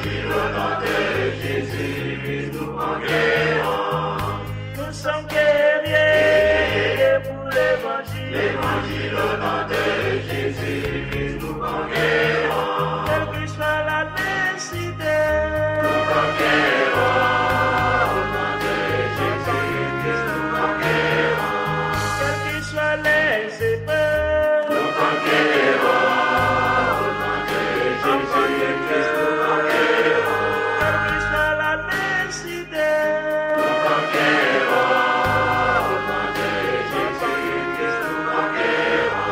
Évangile au nom de Jésus, nous conquérons. Nous sommes guerriers pour l'évangile. Évangile au nom de Jésus, nous conquérons. Quelle que soit la décidé, Nous conquérons. Au nom de Jésus, nous conquérons. quelles que soient les épreuves, Nous conquérons. Au nom de Jésus, nous conquérons. quelle que soit la décidé, Nous conquérons. Au nom de Jésus, nous conquérons.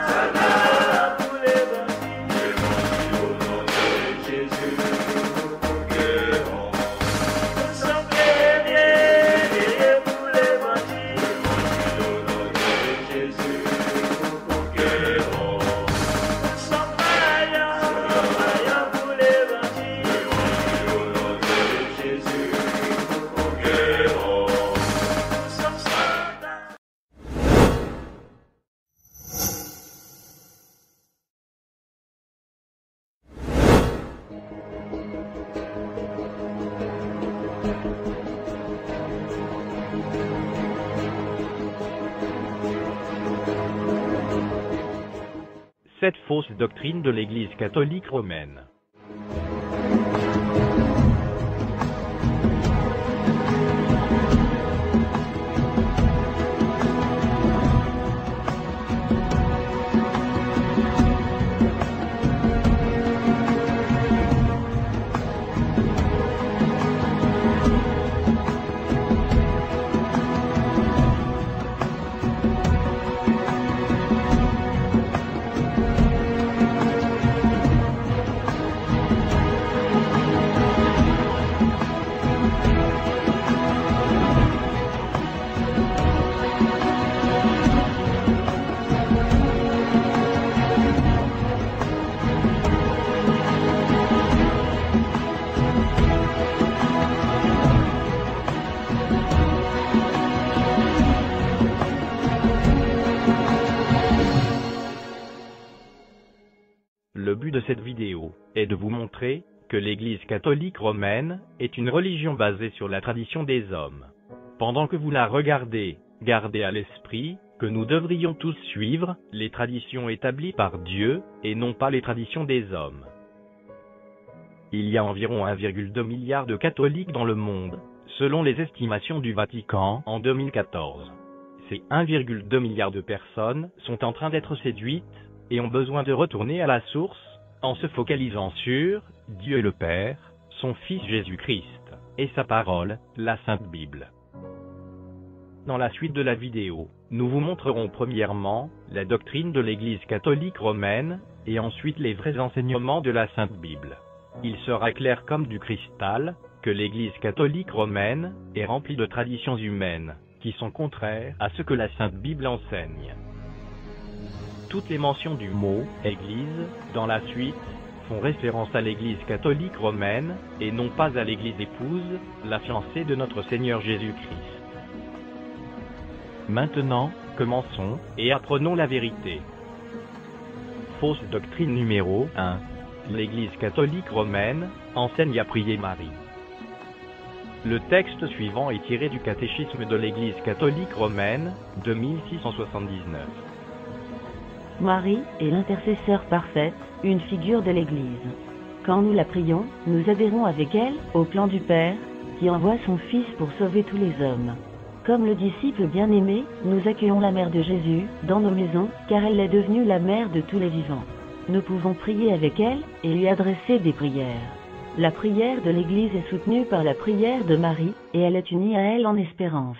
soldats pour l'évangile. Évangile au nom de Jésus, nous conquérons. Nous sommes guerriers pour l'évangile. Évangile au nom de Jésus, nous conquérons. Nous sommes vaillants pour l'évangile. Évangile au nom de Jésus, nous conquérons. Nous sommes soldats. Cette fausse doctrine de l'Église catholique romaine. Le but de cette vidéo est de vous montrer que l'Église catholique romaine est une religion basée sur la tradition des hommes. Pendant que vous la regardez, gardez à l'esprit que nous devrions tous suivre les traditions établies par Dieu et non pas les traditions des hommes. Il y a environ 1,2 milliard de catholiques dans le monde, selon les estimations du Vatican en 2014. Ces 1,2 milliard de personnes sont en train d'être séduites et ont besoin de retourner à la source en se focalisant sur Dieu le Père, son Fils Jésus-Christ, et sa parole, la Sainte Bible. Dans la suite de la vidéo, nous vous montrerons premièrement la doctrine de l'Église catholique romaine et ensuite les vrais enseignements de la Sainte Bible. Il sera clair comme du cristal que l'Église catholique romaine est remplie de traditions humaines qui sont contraires à ce que la Sainte Bible enseigne. Toutes les mentions du mot « Église » dans la suite font référence à l'Église catholique romaine et non pas à l'Église épouse, la fiancée de notre Seigneur Jésus-Christ. Maintenant, commençons et apprenons la vérité. Fausse doctrine numéro 1. L'Église catholique romaine enseigne à prier Marie. Le texte suivant est tiré du catéchisme de l'Église catholique romaine de 1679. Marie est l'intercesseur parfaite, une figure de l'Église. Quand nous la prions, nous adhérons avec elle au plan du Père, qui envoie son Fils pour sauver tous les hommes. Comme le disciple bien-aimé, nous accueillons la mère de Jésus dans nos maisons, car elle est devenue la mère de tous les vivants. Nous pouvons prier avec elle et lui adresser des prières. La prière de l'Église est soutenue par la prière de Marie, et elle est unie à elle en espérance.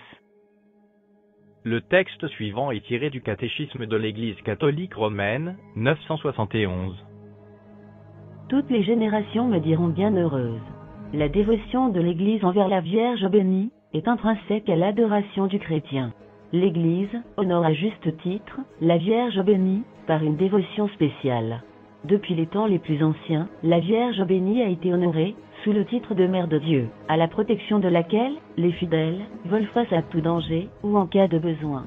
Le texte suivant est tiré du catéchisme de l'Église catholique romaine, 971. Toutes les générations me diront bienheureuse. La dévotion de l'Église envers la Vierge bénie est intrinsèque à l'adoration du chrétien. L'Église honore à juste titre la Vierge bénie par une dévotion spéciale. Depuis les temps les plus anciens, la Vierge bénie a été honorée sous le titre de Mère de Dieu, à la protection de laquelle les fidèles volent face à tout danger ou en cas de besoin.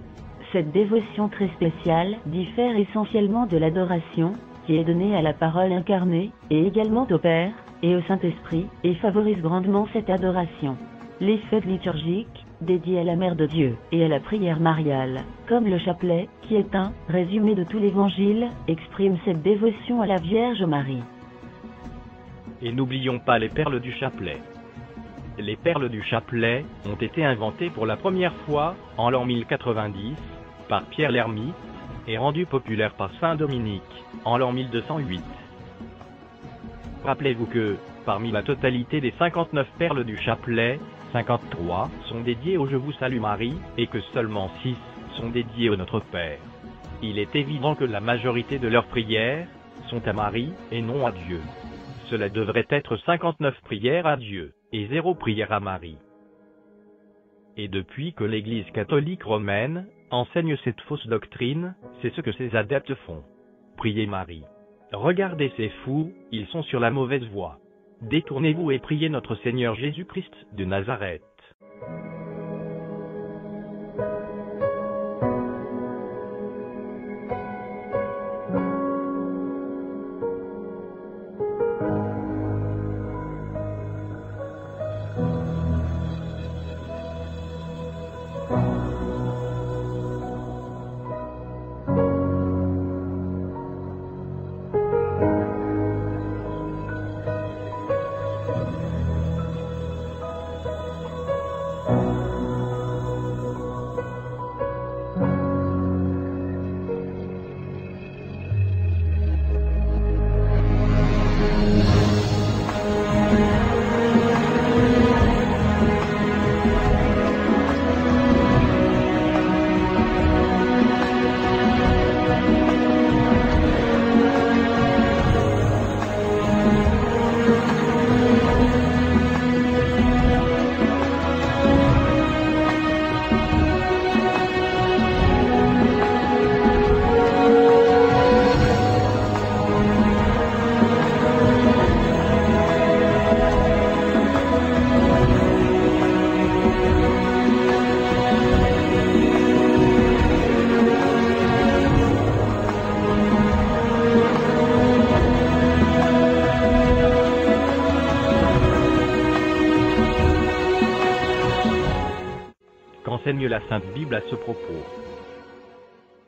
Cette dévotion très spéciale diffère essentiellement de l'adoration qui est donnée à la parole incarnée et également au Père et au Saint-Esprit et favorise grandement cette adoration. Les fêtes liturgiques dédiées à la Mère de Dieu et à la prière mariale, comme le chapelet, qui est un résumé de tout l'Évangile, expriment cette dévotion à la Vierge Marie. Et n'oublions pas les perles du chapelet. Les perles du chapelet ont été inventées pour la première fois en l'an 1090 par Pierre l'Ermite et rendues populaires par Saint Dominique en l'an 1208. Rappelez-vous que, parmi la totalité des 59 perles du chapelet, 53 sont dédiées au Je vous salue Marie, et que seulement 6 sont dédiées au Notre Père. Il est évident que la majorité de leurs prières sont à Marie et non à Dieu. Cela devrait être 59 prières à Dieu, et 0 prières à Marie. Et depuis que l'Église catholique romaine enseigne cette fausse doctrine, c'est ce que ses adeptes font. Priez Marie. Regardez ces fous, ils sont sur la mauvaise voie. Détournez-vous et priez notre Seigneur Jésus-Christ de Nazareth. Qu'enseigne la Sainte Bible à ce propos?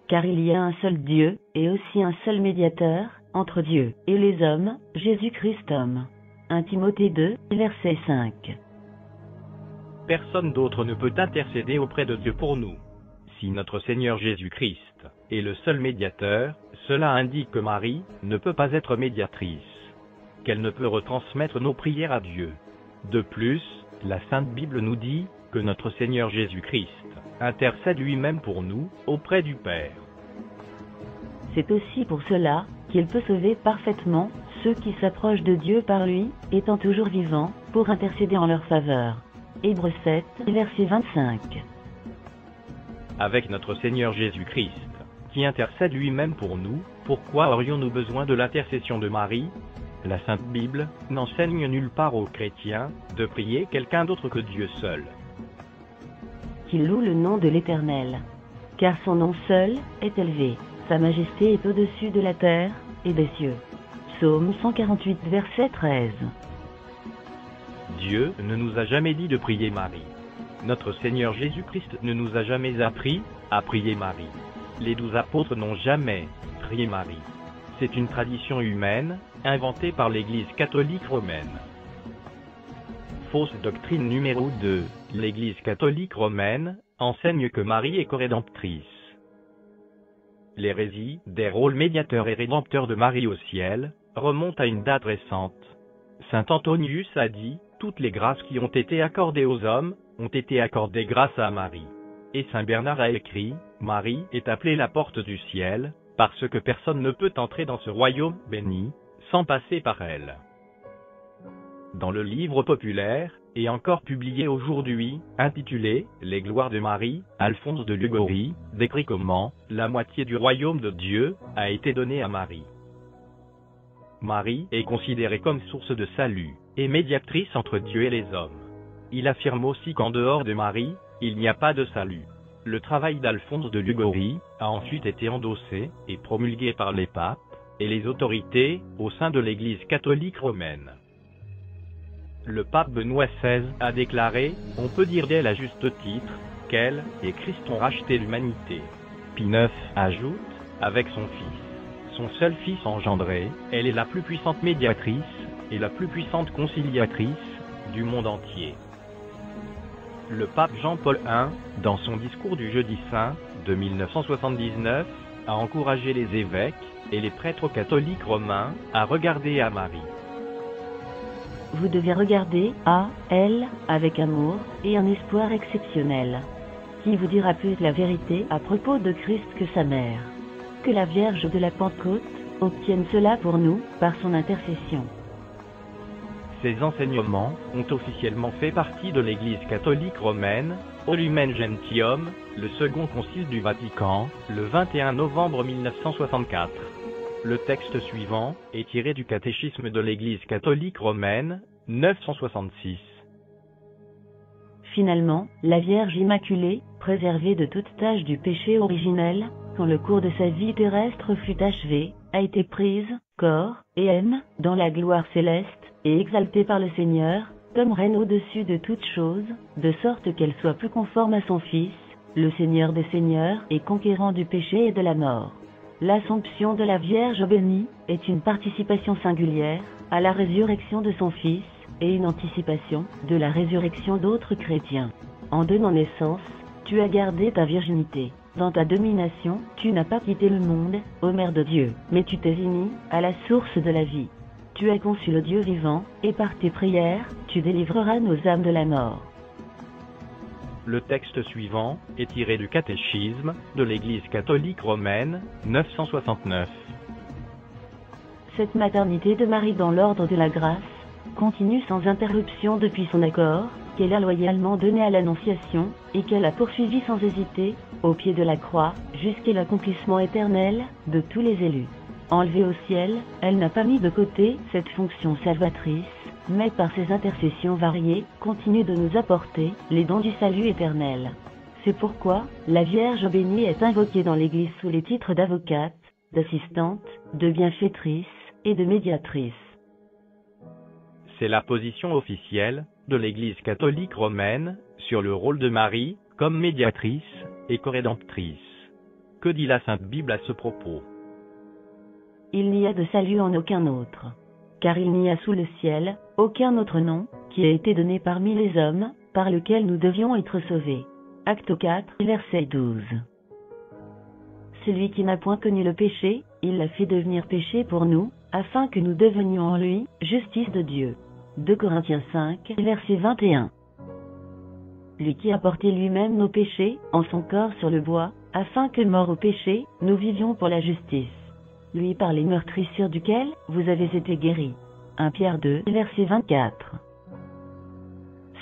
Car il y a un seul Dieu, et aussi un seul médiateur, entre Dieu et les hommes, Jésus-Christ homme. 1 Timothée 2, verset 5. Personne d'autre ne peut intercéder auprès de Dieu pour nous. Si notre Seigneur Jésus-Christ est le seul médiateur, cela indique que Marie ne peut pas être médiatrice, qu'elle ne peut retransmettre nos prières à Dieu. De plus, la Sainte Bible nous dit que notre Seigneur Jésus-Christ intercède lui-même pour nous auprès du Père. C'est aussi pour cela qu'il peut sauver parfaitement ceux qui s'approchent de Dieu par lui, étant toujours vivant, pour intercéder en leur faveur. Hébreux 7, verset 25. Avec notre Seigneur Jésus-Christ, qui intercède lui-même pour nous, pourquoi aurions-nous besoin de l'intercession de Marie? La Sainte Bible n'enseigne nulle part aux chrétiens de prier quelqu'un d'autre que Dieu seul. Qu'il loue le nom de l'Éternel. Car son nom seul est élevé, sa majesté est au-dessus de la terre et des cieux. Psaume 148, verset 13. Dieu ne nous a jamais dit de prier Marie. Notre Seigneur Jésus-Christ ne nous a jamais appris à prier Marie. Les 12 apôtres n'ont jamais prié Marie. C'est une tradition humaine, inventée par l'Église catholique romaine. Fausse doctrine numéro 2. l'Église catholique romaine enseigne que Marie est corédemptrice. L'hérésie des rôles médiateurs et rédempteurs de Marie au ciel remonte à une date récente. Saint Anthonius a dit « Toutes les grâces qui ont été accordées aux hommes ont été accordées grâce à Marie ». Et Saint Bernard a écrit « Marie est appelée la porte du ciel, parce que personne ne peut entrer dans ce royaume béni sans passer par elle ». Dans le livre populaire, et encore publié aujourd'hui, intitulé « Les gloires de Marie », Alphonse de Liguori décrit comment la moitié du royaume de Dieu a été donnée à Marie. Marie est considérée comme source de salut, et médiatrice entre Dieu et les hommes. Il affirme aussi qu'en dehors de Marie, il n'y a pas de salut. Le travail d'Alphonse de Liguori a ensuite été endossé et promulgué par les papes et les autorités au sein de l'Église catholique romaine. Le pape Benoît XVI a déclaré « On peut dire d'elle à juste titre qu'elle et Christ ont racheté l'humanité ». Pie IX ajoute « Avec son Fils, son seul Fils engendré, elle est la plus puissante médiatrice et la plus puissante conciliatrice du monde entier ». Le pape Jean-Paul I, dans son discours du Jeudi Saint de 1979, a encouragé les évêques et les prêtres catholiques romains à regarder à Marie. Vous devez regarder à elle avec amour et un espoir exceptionnel. Qui vous dira plus la vérité à propos de Christ que sa mère? Que la Vierge de la Pentecôte obtienne cela pour nous par son intercession. Ces enseignements ont officiellement fait partie de l'Église catholique romaine, au Lumen Gentium, le second concile du Vatican, le 21 novembre 1964. Le texte suivant est tiré du catéchisme de l'Église catholique romaine, 966. Finalement, la Vierge Immaculée, préservée de toute tache du péché originel, quand le cours de sa vie terrestre fut achevé, a été prise, corps et âme, dans la gloire céleste, et exaltée par le Seigneur, comme reine au-dessus de toutes choses, de sorte qu'elle soit plus conforme à son Fils, le Seigneur des Seigneurs et conquérant du péché et de la mort. L'Assomption de la Vierge bénie est une participation singulière à la résurrection de son Fils et une anticipation de la résurrection d'autres chrétiens. En donnant naissance, tu as gardé ta virginité. Dans ta domination, tu n'as pas quitté le monde, ô Mère de Dieu, mais tu t'es unie à la source de la vie. Tu as conçu le Dieu vivant, et par tes prières, tu délivreras nos âmes de la mort. Le texte suivant est tiré du catéchisme de l'Église catholique romaine, 969. Cette maternité de Marie dans l'ordre de la grâce continue sans interruption depuis son accord, qu'elle a loyalement donné à l'Annonciation, et qu'elle a poursuivi sans hésiter, au pied de la croix, jusqu'à l'accomplissement éternel de tous les élus. Enlevée au ciel, elle n'a pas mis de côté cette fonction salvatrice, mais par ses intercessions variées, continue de nous apporter les dons du salut éternel. C'est pourquoi la Vierge bénie est invoquée dans l'Église sous les titres d'avocate, d'assistante, de bienfaitrice et de médiatrice. C'est la position officielle de l'Église catholique romaine sur le rôle de Marie comme médiatrice et corédemptrice. Que dit la Sainte Bible à ce propos? Il n'y a de salut en aucun autre, car il n'y a sous le ciel aucun autre nom qui a été donné parmi les hommes, par lequel nous devions être sauvés. Acte 4, verset 12. Celui qui n'a point connu le péché, il l'a fait devenir péché pour nous, afin que nous devenions en lui justice de Dieu. 2 Corinthiens 5, verset 21. Lui qui a porté lui-même nos péchés en son corps sur le bois, afin que morts au péché, nous vivions pour la justice. Lui par les meurtrissures duquel vous avez été guéris. 1 Pierre 2, verset 24.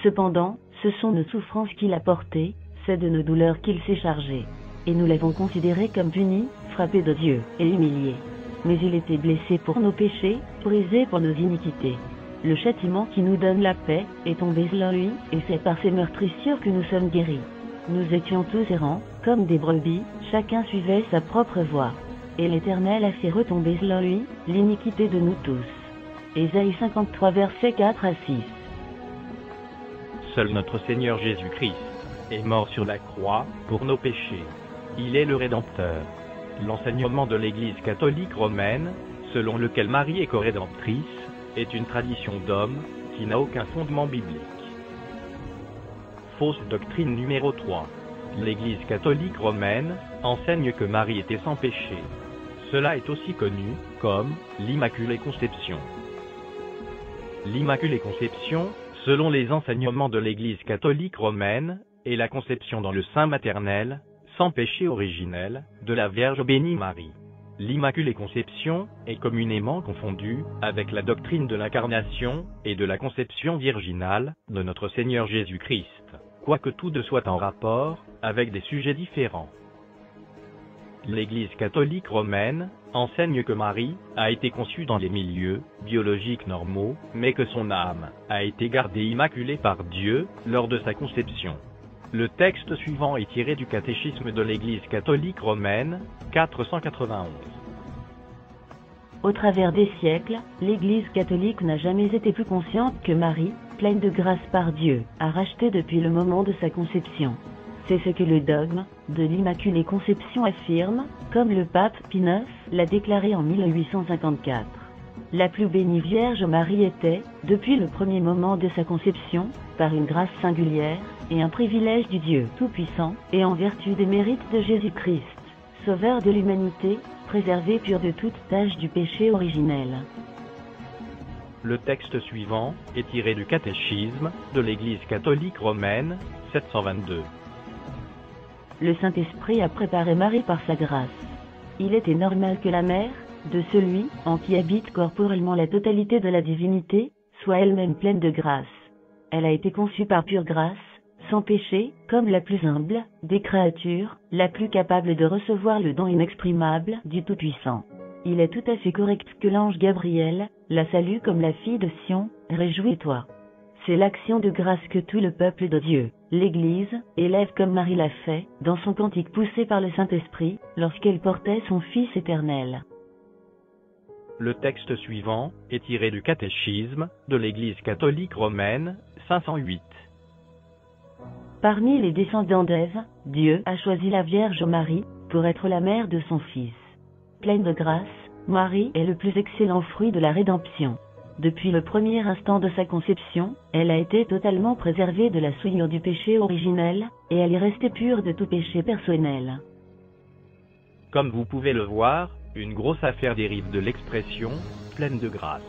Cependant, ce sont nos souffrances qu'il a portées, c'est de nos douleurs qu'il s'est chargé. Et nous l'avons considéré comme puni, frappé de Dieu, et humilié. Mais il était blessé pour nos péchés, brisé pour nos iniquités. Le châtiment qui nous donne la paix est tombé sur lui, et c'est par ses meurtrissures que nous sommes guéris. Nous étions tous errants, comme des brebis, chacun suivait sa propre voie. Et l'Éternel a fait retomber sur lui l'iniquité de nous tous. Ésaïe 53 versets 4 à 6. Seul notre Seigneur Jésus-Christ est mort sur la croix pour nos péchés. Il est le Rédempteur. L'enseignement de l'Église catholique romaine, selon lequel Marie est corédemptrice, est une tradition d'homme qui n'a aucun fondement biblique. Fausse doctrine numéro 3. L'Église catholique romaine enseigne que Marie était sans péché. Cela est aussi connu comme l'Immaculée Conception. L'Immaculée Conception, selon les enseignements de l'Église catholique romaine, est la conception dans le sein maternel, sans péché originel, de la Vierge bénie Marie. L'Immaculée Conception est communément confondue avec la doctrine de l'incarnation et de la conception virginale de notre Seigneur Jésus-Christ, quoique tous deux soient en rapport avec des sujets différents. L'Église catholique romaine enseigne que Marie a été conçue dans les milieux biologiques normaux, mais que son âme a été gardée immaculée par Dieu lors de sa conception. Le texte suivant est tiré du catéchisme de l'Église catholique romaine, 491. Au travers des siècles, l'Église catholique n'a jamais été plus consciente que Marie, pleine de grâce par Dieu, a racheté depuis le moment de sa conception. C'est ce que le dogme de l'Immaculée Conception affirme, comme le pape Pie IX l'a déclaré en 1854. La plus bénie Vierge Marie était, depuis le premier moment de sa conception, par une grâce singulière et un privilège du Dieu Tout-Puissant, et en vertu des mérites de Jésus-Christ, Sauveur de l'humanité, préservée pure de toute tache du péché originel. Le texte suivant est tiré du catéchisme de l'Église catholique romaine, 722. Le Saint-Esprit a préparé Marie par sa grâce. Il était normal que la mère de celui en qui habite corporellement la totalité de la divinité soit elle-même pleine de grâce. Elle a été conçue par pure grâce, sans péché, comme la plus humble des créatures, la plus capable de recevoir le don inexprimable du Tout-Puissant. Il est tout à fait correct que l'ange Gabriel la salue comme la fille de Sion, réjouis-toi. C'est l'action de grâce que tout le peuple de Dieu, l'Église, élève comme Marie l'a fait, dans son cantique poussé par le Saint-Esprit, lorsqu'elle portait son Fils éternel. Le texte suivant est tiré du catéchisme de l'Église catholique romaine, 508. Parmi les descendants d'Ève, Dieu a choisi la Vierge Marie pour être la mère de son Fils. Pleine de grâce, Marie est le plus excellent fruit de la rédemption. Depuis le premier instant de sa conception, elle a été totalement préservée de la souillure du péché originel, et elle est restée pure de tout péché personnel. Comme vous pouvez le voir, une grosse affaire dérive de l'expression « pleine de grâce ».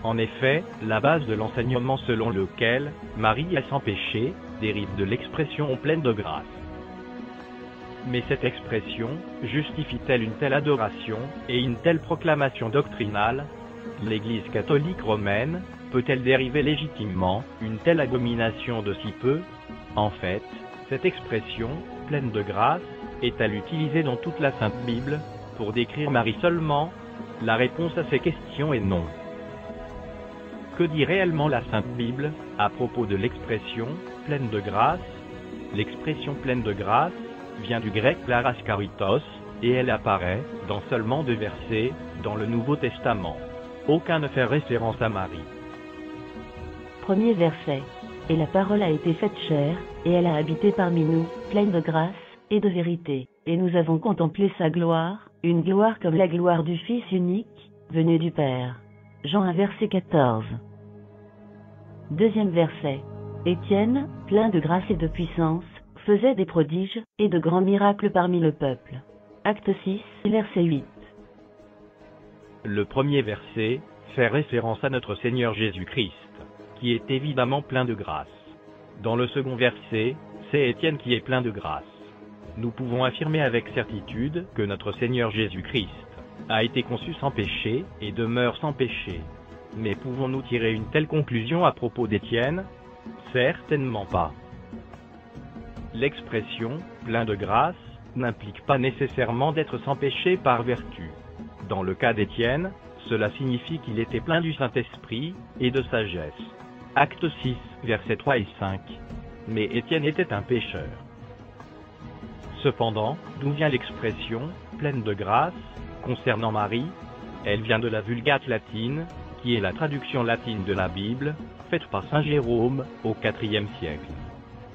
En effet, la base de l'enseignement selon lequel Marie est sans péché dérive de l'expression « pleine de grâce ». Mais cette expression justifie-t-elle une telle adoration et une telle proclamation doctrinale? L'Église catholique romaine peut-elle dériver légitimement une telle abomination de si peu? En fait, cette expression, pleine de grâce, est-elle utilisée dans toute la Sainte Bible pour décrire Marie seulement? La réponse à ces questions est non. Que dit réellement la Sainte Bible à propos de l'expression « pleine de grâce » ? L'expression « pleine de grâce » vient du grec klaraskaritos, et elle apparaît dans seulement 2 versets dans le Nouveau Testament. Aucun ne fait référence à Marie. Premier verset. Et la parole a été faite chair, et elle a habité parmi nous, pleine de grâce et de vérité. Et nous avons contemplé sa gloire, une gloire comme la gloire du Fils unique, venu du Père. Jean 1 verset 14. Deuxième verset. Étienne, plein de grâce et de puissance, faisait des prodiges et de grands miracles parmi le peuple. Acte 6, verset 8. Le premier verset fait référence à notre Seigneur Jésus-Christ, qui est évidemment plein de grâce. Dans le second verset, c'est Étienne qui est plein de grâce. Nous pouvons affirmer avec certitude que notre Seigneur Jésus-Christ a été conçu sans péché et demeure sans péché. Mais pouvons-nous tirer une telle conclusion à propos d'Étienne? Certainement pas. L'expression « plein de grâce » n'implique pas nécessairement d'être sans péché par vertu. Dans le cas d'Étienne, cela signifie qu'il était plein du Saint-Esprit et de sagesse. Acte 6, versets 3 et 5. Mais Étienne était un pécheur. Cependant, d'où vient l'expression « pleine de grâce » concernant Marie? Elle vient de la Vulgate latine, qui est la traduction latine de la Bible, faite par saint Jérôme au IVe siècle.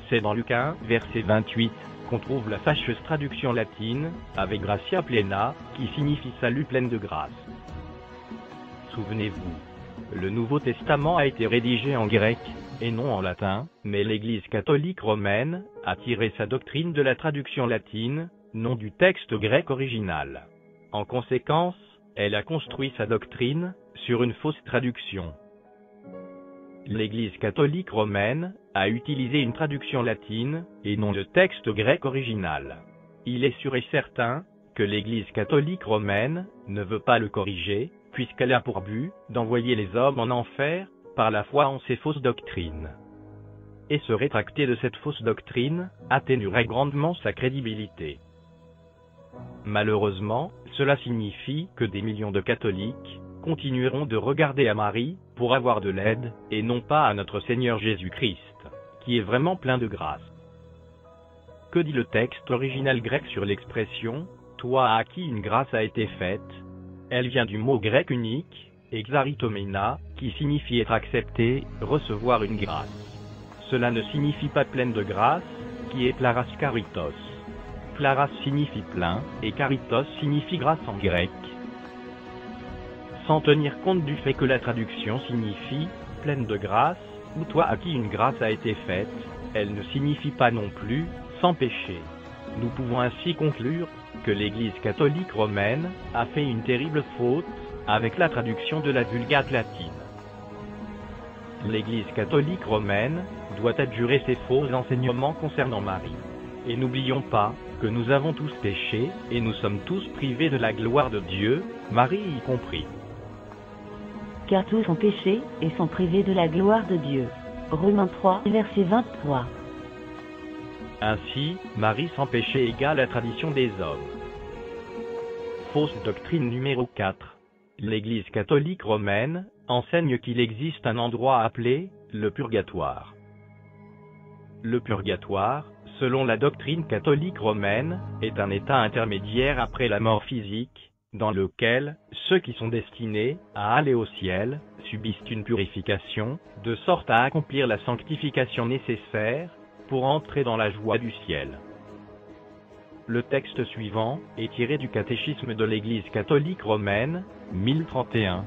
C'est dans Luc 1, verset 28, qu'on trouve la fâcheuse traduction latine, avec gratia plena, qui signifie salut pleine de grâce. Souvenez-vous, le Nouveau Testament a été rédigé en grec, et non en latin, mais l'Église catholique romaine a tiré sa doctrine de la traduction latine, non du texte grec original. En conséquence, elle a construit sa doctrine sur une fausse traduction. L'Église catholique romaine a utilisé une traduction latine et non le texte grec original. Il est sûr et certain que l'Église catholique romaine ne veut pas le corriger, puisqu'elle a pour but d'envoyer les hommes en enfer par la foi en ses fausses doctrines. Et se rétracter de cette fausse doctrine atténuerait grandement sa crédibilité. Malheureusement, cela signifie que des millions de catholiques continueront de regarder à Marie pour avoir de l'aide, et non pas à notre Seigneur Jésus-Christ, qui est vraiment plein de grâce. Que dit le texte original grec sur l'expression « toi à qui une grâce a été faite » ? Elle vient du mot grec unique, exaritomena, qui signifie être accepté, recevoir une grâce. Cela ne signifie pas pleine de grâce, qui est plaras karitos. Plaras signifie plein, et karitos signifie grâce en grec. Sans tenir compte du fait que la traduction signifie « pleine de grâce » ou « toi à qui une grâce a été faite », elle ne signifie pas non plus « sans péché ». Nous pouvons ainsi conclure que l'Église catholique romaine a fait une terrible faute avec la traduction de la Vulgate latine. L'Église catholique romaine doit adjurer ses faux enseignements concernant Marie. Et n'oublions pas que nous avons tous péché et nous sommes tous privés de la gloire de Dieu, Marie y compris. Car tous ont péché et sont privés de la gloire de Dieu. Romains 3, verset 23. Ainsi, Marie sans péché égale la tradition des hommes. Fausse doctrine numéro 4. L'Église catholique romaine enseigne qu'il existe un endroit appelé le purgatoire. Le purgatoire, selon la doctrine catholique romaine, est un état intermédiaire après la mort physique, dans lequel ceux qui sont destinés à aller au ciel subissent une purification, de sorte à accomplir la sanctification nécessaire pour entrer dans la joie du ciel. Le texte suivant est tiré du catéchisme de l'Église catholique romaine, 1031.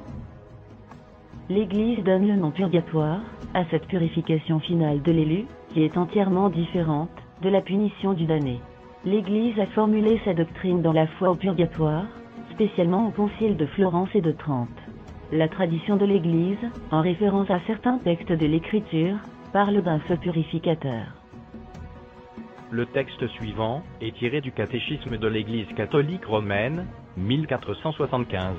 L'Église donne le nom purgatoire à cette purification finale de l'élu, qui est entièrement différente de la punition du damné. L'Église a formulé sa doctrine dans la foi au purgatoire, spécialement au concile de Florence et de Trente. La tradition de l'Église, en référence à certains textes de l'Écriture, parle d'un feu purificateur. Le texte suivant est tiré du catéchisme de l'Église catholique romaine, 1475.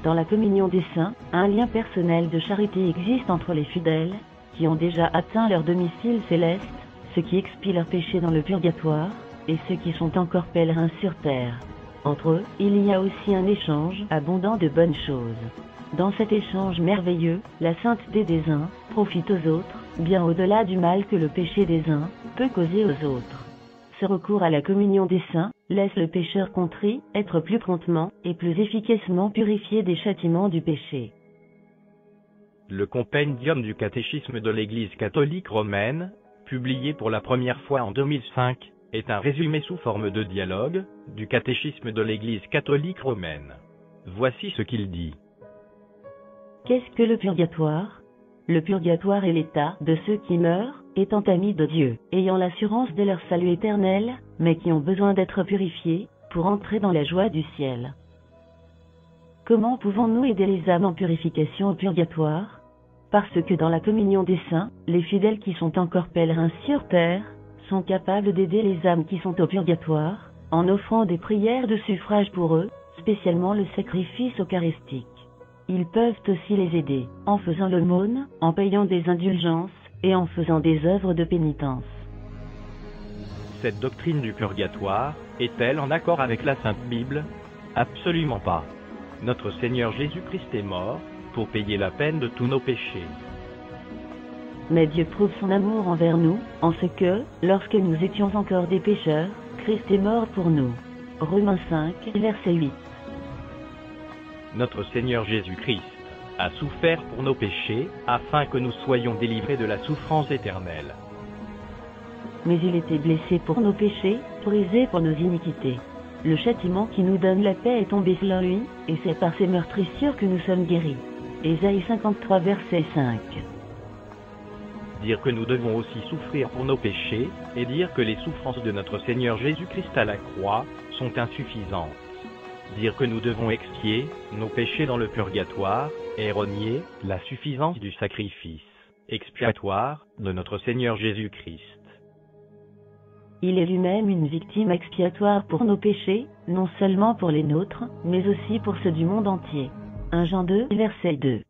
Dans la communion des saints, un lien personnel de charité existe entre les fidèles, qui ont déjà atteint leur domicile céleste, ceux qui expient leurs péchés dans le purgatoire, et ceux qui sont encore pèlerins sur terre. Entre eux, il y a aussi un échange abondant de bonnes choses. Dans cet échange merveilleux, la sainteté des uns profite aux autres, bien au-delà du mal que le péché des uns peut causer aux autres. Ce recours à la communion des saints laisse le pécheur contrit être plus promptement et plus efficacement purifié des châtiments du péché. Le compendium du catéchisme de l'Église catholique romaine, publié pour la première fois en 2005, est un résumé sous forme de dialogue du catéchisme de l'Église catholique romaine. Voici ce qu'il dit. Qu'est-ce que le purgatoire ? Le purgatoire est l'état de ceux qui meurent, étant amis de Dieu, ayant l'assurance de leur salut éternel, mais qui ont besoin d'être purifiés pour entrer dans la joie du ciel. Comment pouvons-nous aider les âmes en purification au purgatoire ? Parce que dans la communion des saints, les fidèles qui sont encore pèlerins sur terre sont capables d'aider les âmes qui sont au purgatoire, en offrant des prières de suffrage pour eux, spécialement le sacrifice eucharistique. Ils peuvent aussi les aider, en faisant l'aumône, en payant des indulgences, et en faisant des œuvres de pénitence. Cette doctrine du purgatoire est-elle en accord avec la Sainte Bible ? Absolument pas. Notre Seigneur Jésus-Christ est mort pour payer la peine de tous nos péchés. Mais Dieu prouve son amour envers nous, en ce que, lorsque nous étions encore des pécheurs, Christ est mort pour nous. Romains 5, verset 8. Notre Seigneur Jésus-Christ a souffert pour nos péchés, afin que nous soyons délivrés de la souffrance éternelle. Mais il était blessé pour nos péchés, brisé pour nos iniquités. Le châtiment qui nous donne la paix est tombé sur lui, et c'est par ses meurtrissures que nous sommes guéris. Ésaïe 53, verset 5. dire que nous devons aussi souffrir pour nos péchés, et dire que les souffrances de notre Seigneur Jésus-Christ à la croix sont insuffisantes. Dire que nous devons expier nos péchés dans le purgatoire, et renier la suffisance du sacrifice expiatoire de notre Seigneur Jésus-Christ. Il est lui-même une victime expiatoire pour nos péchés, non seulement pour les nôtres, mais aussi pour ceux du monde entier. 1 Jean 2, verset 2.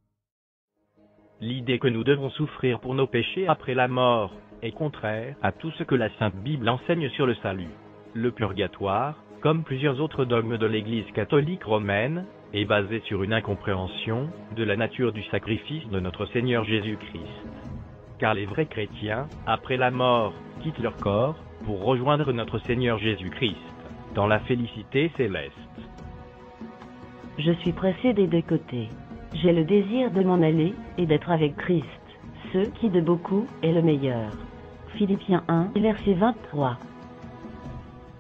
L'idée que nous devons souffrir pour nos péchés après la mort est contraire à tout ce que la Sainte Bible enseigne sur le salut. Le purgatoire, comme plusieurs autres dogmes de l'Église catholique romaine, est basé sur une incompréhension de la nature du sacrifice de notre Seigneur Jésus-Christ. Car les vrais chrétiens, après la mort, quittent leur corps pour rejoindre notre Seigneur Jésus-Christ dans la félicité céleste. Je suis pressé des deux côtés. J'ai le désir de m'en aller et d'être avec Christ, ce qui de beaucoup est le meilleur. Philippiens 1, verset 23.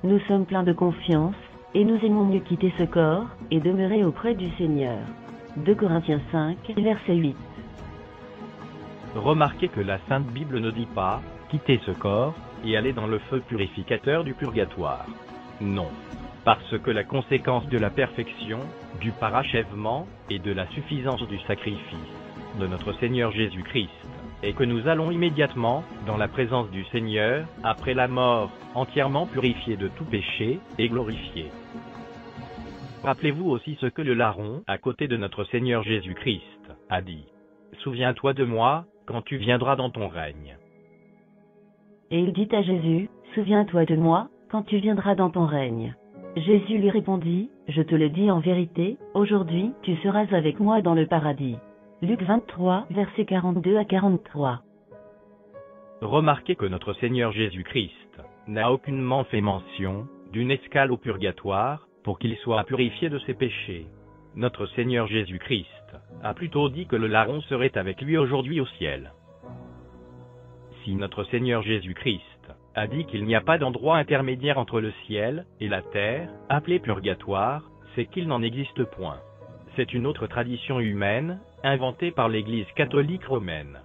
Nous sommes pleins de confiance, et nous aimons mieux quitter ce corps, et demeurer auprès du Seigneur. 2 Corinthiens 5, verset 8. Remarquez que la Sainte Bible ne dit pas « quitter ce corps et aller dans le feu purificateur du purgatoire ». Non. Parce que la conséquence de la perfection, du parachèvement et de la suffisance du sacrifice de notre Seigneur Jésus-Christ est que nous allons immédiatement dans la présence du Seigneur après la mort, entièrement purifiés de tout péché et glorifiés. Rappelez-vous aussi ce que le larron, à côté de notre Seigneur Jésus-Christ, a dit. « Souviens-toi de moi, quand tu viendras dans ton règne. » Et il dit à Jésus, « Souviens-toi de moi, quand tu viendras dans ton règne. » Jésus lui répondit, « Je te le dis en vérité, aujourd'hui tu seras avec moi dans le paradis. » Luc 23, versets 42 à 43. Remarquez que notre Seigneur Jésus-Christ n'a aucunement fait mention d'une escale au purgatoire pour qu'il soit purifié de ses péchés. Notre Seigneur Jésus-Christ a plutôt dit que le larron serait avec lui aujourd'hui au ciel. Si notre Seigneur Jésus-Christ a dit qu'il n'y a pas d'endroit intermédiaire entre le ciel et la terre, appelé purgatoire, c'est qu'il n'en existe point. C'est une autre tradition humaine, inventée par l'Église catholique romaine.